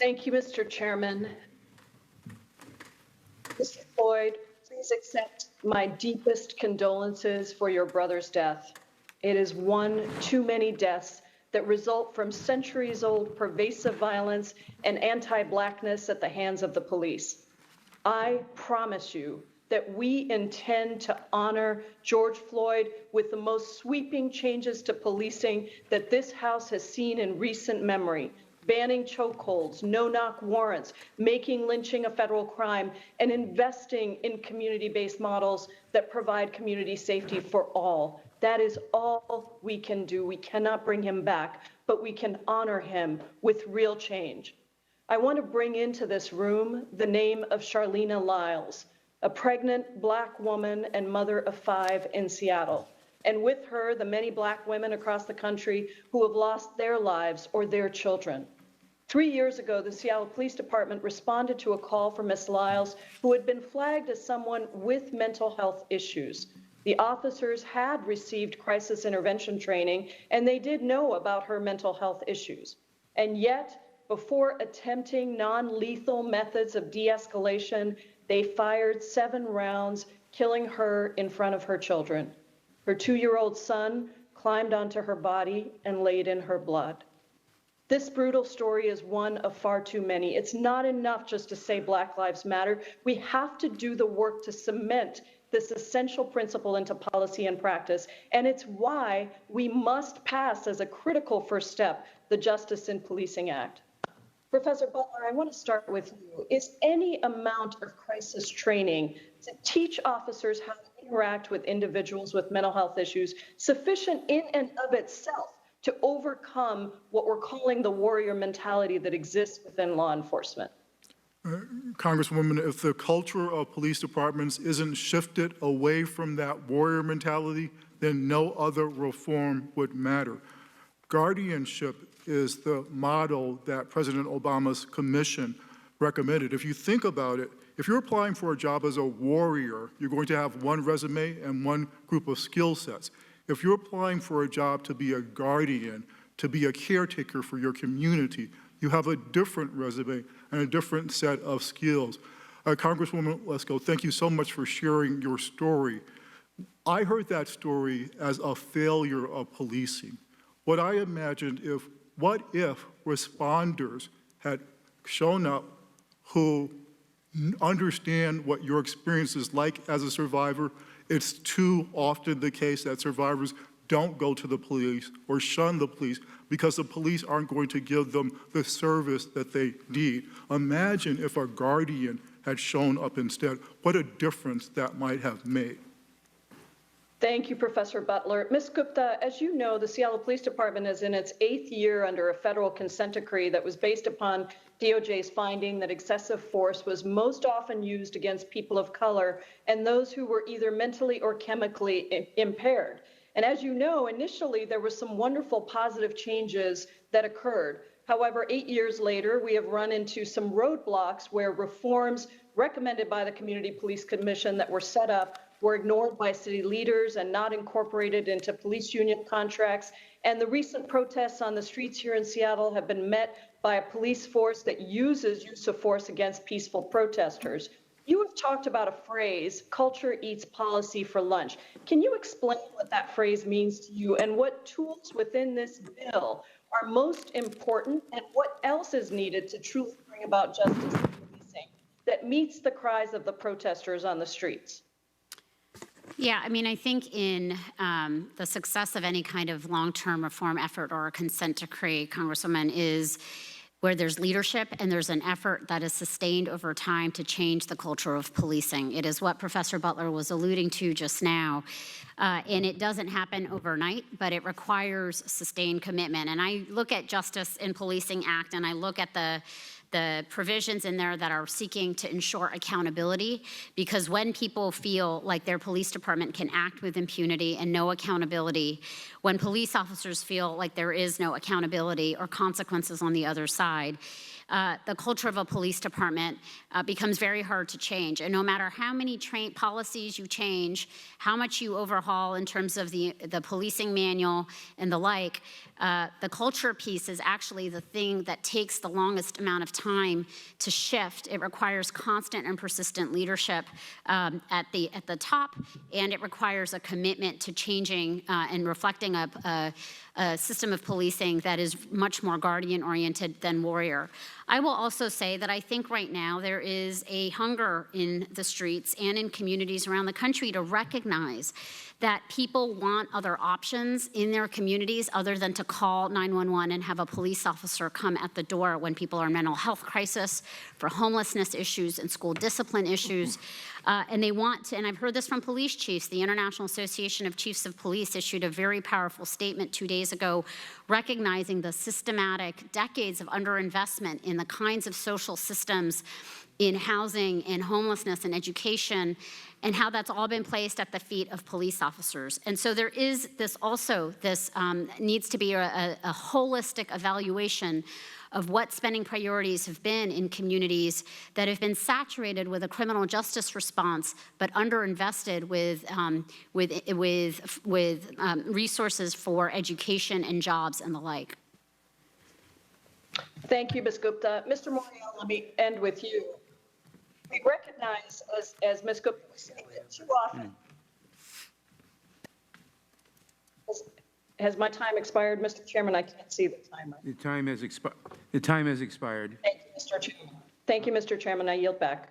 Thank you, Mr. Chairman. Mr. Floyd, please accept my deepest condolences for your brother's death. It is one too many deaths that result from centuries-old pervasive violence and anti-Blackness at the hands of the police. I promise you that we intend to honor George Floyd with the most sweeping changes to policing that this House has seen in recent memory. Banning chokeholds, no-knock warrants, making lynching a federal crime, and investing in community-based models that provide community safety for all. That is all we can do. We cannot bring him back, but we can honor him with real change. I want to bring into this room the name of Charlena Lyles, a pregnant Black woman and mother of 5 in Seattle. And with her, the many Black women across the country who have lost their lives or their children. 3 years ago, the Seattle Police Department responded to a call from Ms. Lyles, who had been flagged as someone with mental health issues. The officers had received crisis intervention training, and they did know about her mental health issues. And yet, before attempting non-lethal methods of de-escalation, they fired 7 rounds, killing her in front of her children. Her 2-year-old son climbed onto her body and laid in her blood. This brutal story is one of far too many. It's not enough just to say Black Lives Matter. We have to do the work to cement this essential principle into policy and practice. And it's why we must pass as a critical first step the Justice in Policing Act. Professor Butler, I want to start with you. Is any amount of crisis training to teach officers how to interact with individuals with mental health issues sufficient in and of itself to overcome what we're calling the warrior mentality that exists within law enforcement? Congresswoman, if the culture of police departments isn't shifted away from that warrior mentality, then no other reform would matter. Guardianship is the model that President Obama's commission recommended. If you think about it, if you're applying for a job as a warrior, you're going to have one resume and one group of skill sets. If you're applying for a job to be a guardian, to be a caretaker for your community, you have a different resume and a different set of skills. Congresswoman Lesko, thank you so much for sharing your story. I heard that story as a failure of policing. What I imagined what if responders had shown up who understand what your experience is like as a survivor. It's too often the case that survivors don't go to the police or shun the police because the police aren't going to give them the service that they need. Imagine if a guardian had shown up instead. What a difference that might have made. Thank you, Professor Butler. Ms. Gupta, as you know, the Seattle Police Department is in its 8th year under a federal consent decree that was based upon DOJ's finding that excessive force was most often used against people of color and those who were either mentally or chemically impaired. And as you know, initially there were some wonderful positive changes that occurred. However, 8 years later, we have run into some roadblocks where reforms recommended by the Community Police Commission that were set up were ignored by city leaders and not incorporated into police union contracts. And the recent protests on the streets here in Seattle have been met by a police force that uses use of force against peaceful protesters. You have talked about a phrase, culture eats policy for lunch. Can you explain what that phrase means to you and what tools within this bill are most important and what else is needed to truly bring about justice in policing that meets the cries of the protesters on the streets? Yeah, I mean, I think in the success of any kind of long-term reform effort or a consent decree, Congresswoman, is where there's leadership and there's an effort that is sustained over time to change the culture of policing. It is what Professor Butler was alluding to just now. And it doesn't happen overnight, but it requires sustained commitment. And I look at Justice in Policing Act and I look at the provisions in there that are seeking to ensure accountability, because when people feel like their police department can act with impunity and no accountability, when police officers feel like there is no accountability or consequences on the other side, the culture of a police department becomes very hard to change. And no matter how many policies you change, how much you overhaul in terms of the policing manual and the like, the culture piece is actually the thing that takes the longest amount of time to shift. It requires constant and persistent leadership at the top, and it requires a commitment to changing and reflecting a system of policing that is much more guardian-oriented than warrior. I will also say that I think right now there is a hunger in the streets and in communities around the country to recognize that people want other options in their communities other than to call 911 and have a police officer come at the door when people are in mental health crisis, for homelessness issues and school discipline issues. And they want to, and I've heard this from police chiefs, the International Association of Chiefs of Police issued a very powerful statement 2 days ago recognizing the systematic decades of underinvestment in the kinds of social systems in housing, in homelessness, and education, and how that's all been placed at the feet of police officers. And so there is this also, this needs to be a holistic evaluation of what spending priorities have been in communities that have been saturated with a criminal justice response, but underinvested with resources for education and jobs and the like. Thank you, Ms. Gupta. Mr. Morial, let me end with you. We recognize, as Ms. Gupta was saying, that too often. Has my time expired, Mr. Chairman? I can't see the timer. The time has expired. Thank you, Mr. Chairman. Thank you, Mr. Chairman. I yield back.